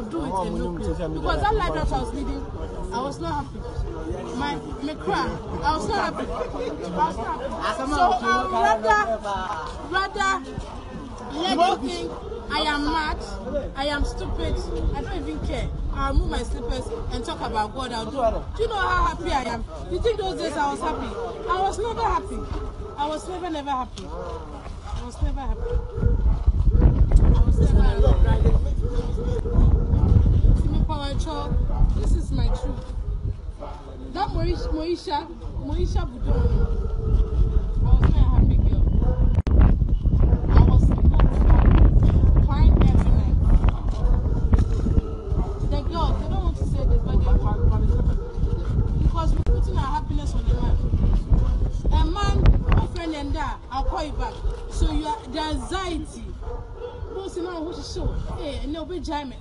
will do it and look good. Because that life that I was leading, I was not happy. My cry, I was not happy. So I would rather let you think I am mad, I am stupid, I don't even care. I'll remove my slippers and talk about God. I'll do. Do you know how happy I am? You think those days I was happy? I was never happy. I was never happy. I was never happy. I was never happy. This is my truth. That Moisha Budon. I was not a happy girl. I was not happy. Crying every night. The girls, they don't want to say this, but they want because we're putting our happiness on the man. A man, a friend, and that, I'll call you back. So you are the anxiety. Most of them are show. Hey, and they'll be jamming.